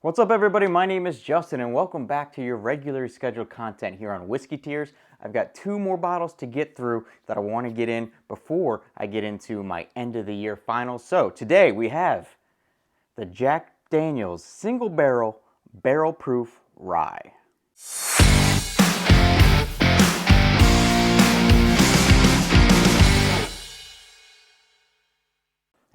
What's up, everybody? My name is Justin, and welcome back to your regularly scheduled content here on Whiskey Tears. I've got 2 more bottles to get through that I want to get in before I get into my end of the year finals. So today we have the Jack Daniel's Single Barrel Barrel Proof Rye.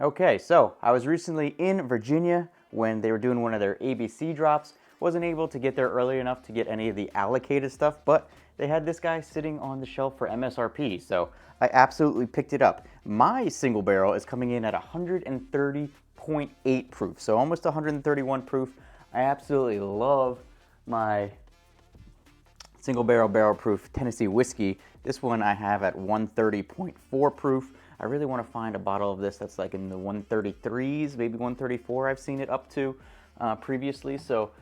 Okay, so I was recently in Virginia when they were doing one of their ABC drops. Wasn't able to get there early enough to get any of the allocated stuff, but they had this guy sitting on the shelf for MSRP, so I absolutely picked it up. My single barrel is coming in at 130.8 proof, so almost 131 proof. I absolutely love my single barrel proof Tennessee whiskey. This one I have at 130.4 proof. I really want to find a bottle of this that's like in the 133s, maybe 134 I've seen it up to previously. So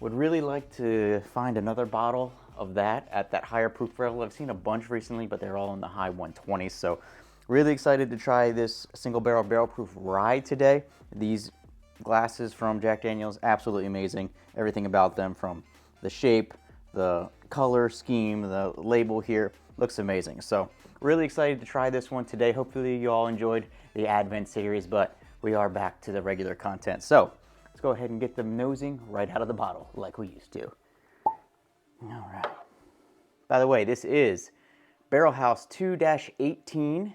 would really like to find another bottle of that at that higher proof level. I've seen a bunch recently, but they're all in the high 120s. So really excited to try this single barrel proof rye today. These glasses from Jack Daniel's, absolutely amazing. Everything about them, from the shape, the color scheme, the label here, looks amazing. So really excited to try this one today. Hopefully you all enjoyed the Advent series, but we are back to the regular content. So let's go ahead and get them nosing right out of the bottle like we used to. All right. By the way, this is Barrel House 2-18,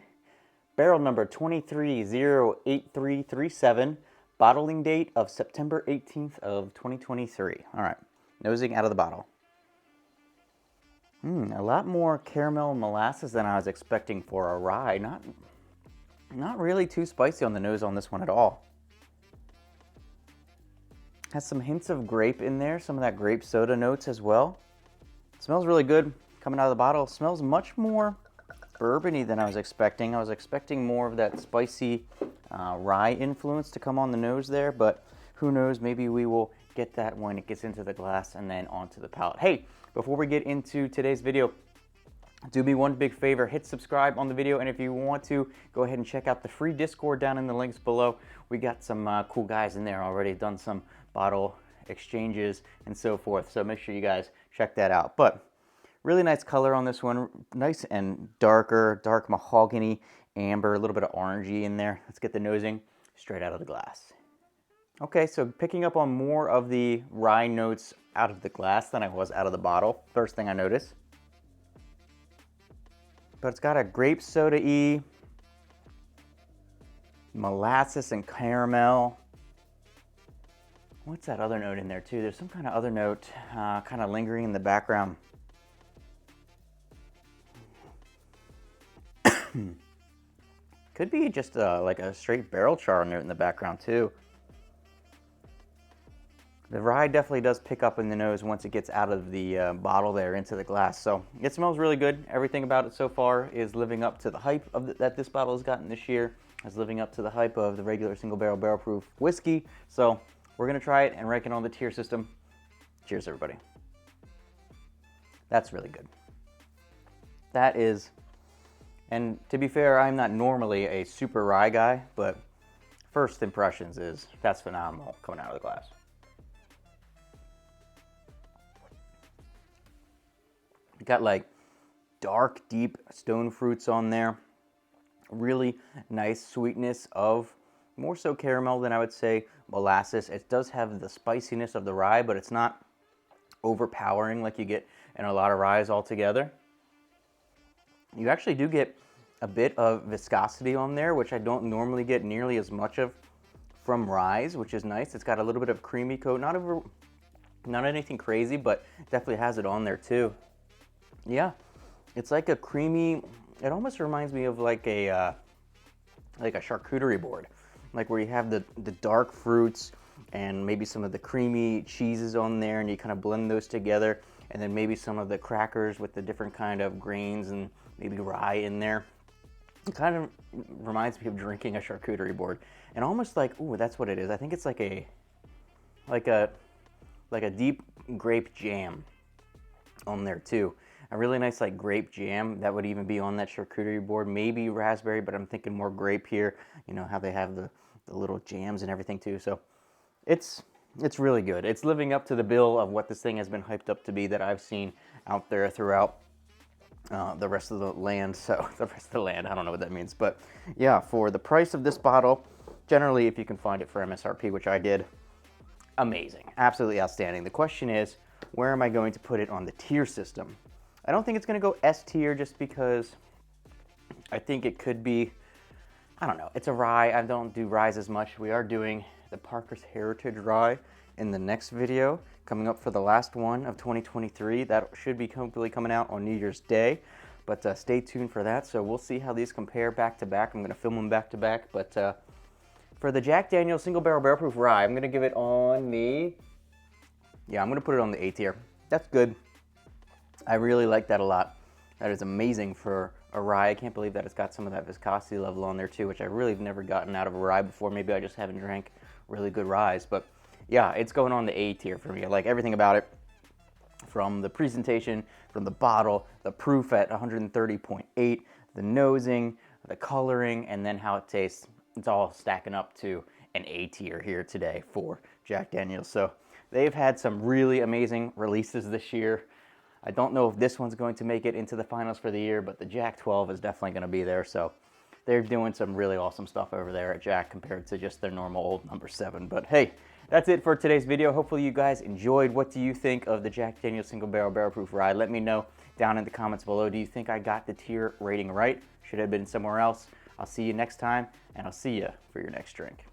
barrel number 2308337, bottling date of September 18th of 2023. All right, nosing out of the bottle. A lot more caramel and molasses than I was expecting for a rye. Not really too spicy on the nose on this one at all. Has some hints of grape in there, some of that grape soda notes as well. It smells really good coming out of the bottle. It smells much more bourbony than I was expecting. I was expecting more of that spicy rye influence to come on the nose there, but who knows, maybe we will get that when it gets into the glass and then onto the palate. Hey, before we get into today's video, do me one big favor, hit subscribe on the video, and if you want to, go ahead and check out the free Discord down in the links below. We got some cool guys in there already, done some bottle exchanges and so forth, so make sure you guys check that out. But really nice color on this one, nice and dark mahogany, amber, a little bit of orangey in there. Let's get the nosing straight out of the glass. Okay, so picking up on more of the rye notes out of the glass than I was out of the bottle, first thing I noticed. But it's got a grape soda-y, molasses and caramel. What's that other note in there too? There's some kind of other note kind of lingering in the background. Could be just like a straight barrel char note in the background too. The rye definitely does pick up in the nose once it gets out of the bottle there into the glass. So it smells really good. Everything about it so far is living up to the hype of that this bottle has gotten this year. Is living up to the hype of the regular single barrel proof whiskey. So we're gonna try it and rank it on the tier system. Cheers, everybody. That's really good. That is, and to be fair, I'm not normally a super rye guy, but first impressions is that's phenomenal coming out of the glass. Got like dark, deep stone fruits on there. Really nice sweetness of more so caramel than I would say molasses. It does have the spiciness of the rye, but it's not overpowering like you get in a lot of ryes altogether. You actually do get a bit of viscosity on there, which I don't normally get nearly as much of from ryes, which is nice. It's got a little bit of creamy coat, not anything crazy, but definitely has it on there too. Yeah, it's like a creamy, it almost reminds me of like a charcuterie board, like where you have the dark fruits and maybe some of the creamy cheeses on there, and you kind of blend those together, and then maybe some of the crackers with the different kind of grains and maybe rye in there. It kind of reminds me of drinking a charcuterie board, and almost like, ooh, that's what it is. I think it's like a deep grape jam on there too. A really nice like grape jam that would even be on that charcuterie board, maybe raspberry, but I'm thinking more grape here. You know how they have the little jams and everything too. So it's It's really good. It's living up to the bill of what this thing has been hyped up to be that I've seen out there throughout the rest of the land. So the rest of the land, I don't know what that means, but yeah, for the price of this bottle, generally if you can find it for MSRP, which I did, amazing, absolutely outstanding. The question is, where am I going to put it on the tier system? I don't think it's going to go S tier just because I think it could be, I don't know, it's a rye. I don't do ryes as much. We are doing the Parker's Heritage Rye in the next video, coming up for the last one of 2023. That should be hopefully coming out on New Year's Day, but stay tuned for that. So we'll see how these compare back to back. I'm going to film them back to back, but for the Jack Daniel's Single Barrel Barrel Proof Rye, I'm going to give it on the, yeah, I'm going to put it on the A tier. That's good. I really like that a lot. That is amazing for a rye. I can't believe that it's got some of that viscosity level on there too, which I really have never gotten out of a rye before. Maybe I just haven't drank really good ryes, but yeah, it's going on the A tier for me. I like everything about it, from the presentation, from the bottle, the proof at 130.8, the nosing, the coloring, and then how it tastes. It's all stacking up to an A tier here today for Jack Daniel's. So they've had some really amazing releases this year. I don't know if this one's going to make it into the finals for the year, but the Jack 12 is definitely going to be there. So they're doing some really awesome stuff over there at Jack compared to just their normal old number 7. But hey, that's it for today's video. Hopefully you guys enjoyed. What do you think of the Jack Daniel's Single Barrel Barrel Proof Rye? Let me know down in the comments below. Do you think I got the tier rating right? Should have been somewhere else? I'll see you next time, and I'll see you for your next drink.